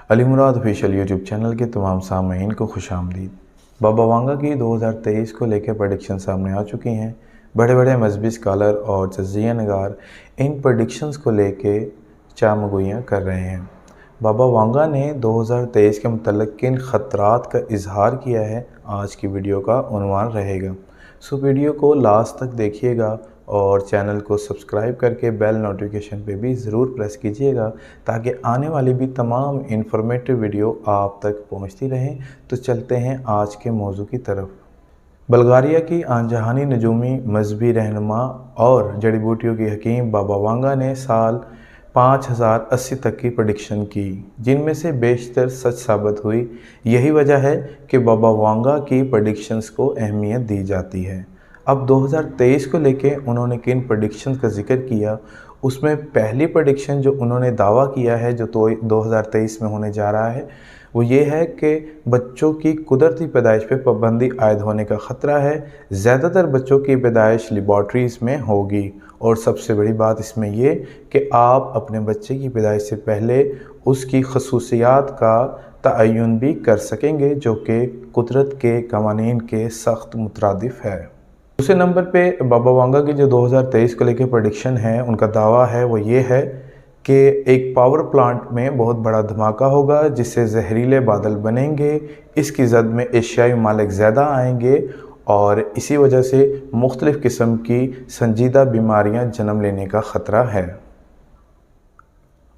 علی مراد official YouTube channel کے تمام سامعین کو خوش آمدید۔ بابا وانگا کی 2023 کو لے کے پریڈکشن سامنے آ چکی ہیں۔ بڑے بڑے مذہبی اسکالر اور تجزیہ نگار ان پریڈکشنز کو لے کے چامگوئیاں کر رہے ہیں۔ بابا وانگا نے 2023 کے متعلق کن خطرات کا اظہار کیا ہے، آج کی ویڈیو کا عنوان رہے گا۔ ویڈیو کو لاسٹ تک دیکھیے گا اور چینل کو سبسکرائب کر کے بیل نوٹیفیکیشن پہ بھی ضرور پریس کیجیے گا تاکہ آنے والی بھی تمام انفارمیٹیو ویڈیو آپ تک پہنچتی رہیں۔ تو چلتے ہیں آج کے موضوع کی طرف۔ بلغاریہ کی آن جہانی نجومی، مذہبی رہنما اور جڑی بوٹیوں کی حکیم بابا وانگا نے سال 5080 تک کی پریڈکشن کی، جن میں سے بیشتر سچ ثابت ہوئی۔ یہی وجہ ہے کہ بابا وانگا کی پریڈکشنز کو اہمیت دی جاتی ہے۔ اب 2023 کو لے کے انہوں نے کن پریڈکشنز کا ذکر کیا، اس میں پہلی پریڈکشن جو انہوں نے دعویٰ کیا ہے جو 2023 میں ہونے جا رہا ہے، وہ یہ ہے کہ بچوں کی قدرتی پیدائش پہ پابندی عائد ہونے کا خطرہ ہے۔ زیادہ تر بچوں کی پیدائش لیبارٹریز میں ہوگی، اور سب سے بڑی بات اس میں یہ کہ آپ اپنے بچے کی پیدائش سے پہلے اس کی خصوصیات کا تعین بھی کر سکیں گے، جو کہ قدرت کے قوانین کے سخت مترادف ہے۔ دوسرے نمبر پہ بابا وانگا کی جو 2023 کو لے کے پریڈکشن ہے، ان کا دعویٰ ہے وہ یہ ہے کہ ایک پاور پلانٹ میں بہت بڑا دھماکہ ہوگا جس سے زہریلے بادل بنیں گے، اس کی زد میں ایشیائی ممالک زیادہ آئیں گے اور اسی وجہ سے مختلف قسم کی سنجیدہ بیماریاں جنم لینے کا خطرہ ہے۔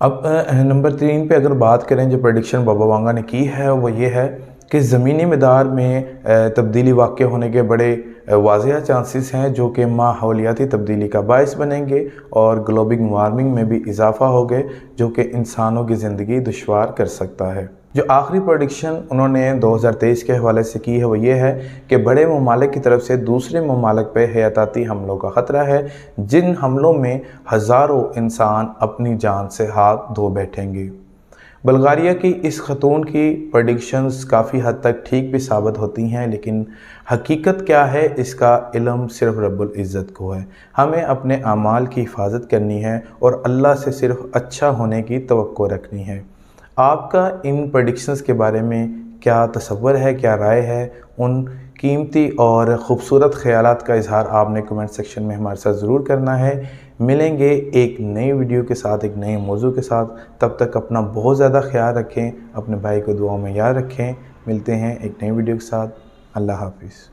اب نمبر 3 پہ اگر بات کریں جو پریڈکشن بابا وانگا نے کی ہے وہ یہ ہے کہ زمینی مدار میں تبدیلی واقع ہونے کے بڑے واضح چانسز ہیں، جو کہ ماحولیاتی تبدیلی کا باعث بنیں گے اور گلوبل وارمنگ میں بھی اضافہ ہوگے، جو کہ انسانوں کی زندگی دشوار کر سکتا ہے۔ جو آخری پریڈکشن انہوں نے 2023 کے حوالے سے کی ہے وہ یہ ہے کہ بڑے ممالک کی طرف سے دوسرے ممالک پہ حیاتیاتی حملوں کا خطرہ ہے، جن حملوں میں ہزاروں انسان اپنی جان سے ہاتھ دھو بیٹھیں گے۔ بلغاریہ کی اس خاتون کی پریڈکشنز کافی حد تک ٹھیک بھی ثابت ہوتی ہیں، لیکن حقیقت کیا ہے اس کا علم صرف رب العزت کو ہے۔ ہمیں اپنے اعمال کی حفاظت کرنی ہے اور اللہ سے صرف اچھا ہونے کی توقع رکھنی ہے۔ آپ کا ان پریڈکشنز کے بارے میں کیا تصور ہے، کیا رائے ہے؟ ان قیمتی اور خوبصورت خیالات کا اظہار آپ نے کمنٹ سیکشن میں ہمارے ساتھ ضرور کرنا ہے۔ ملیں گے ایک نئی ویڈیو کے ساتھ، ایک نئے موضوع کے ساتھ۔ تب تک اپنا بہت زیادہ خیال رکھیں، اپنے بھائی کو دعاؤں میں یاد رکھیں۔ ملتے ہیں ایک نئی ویڈیو کے ساتھ۔ اللہ حافظ۔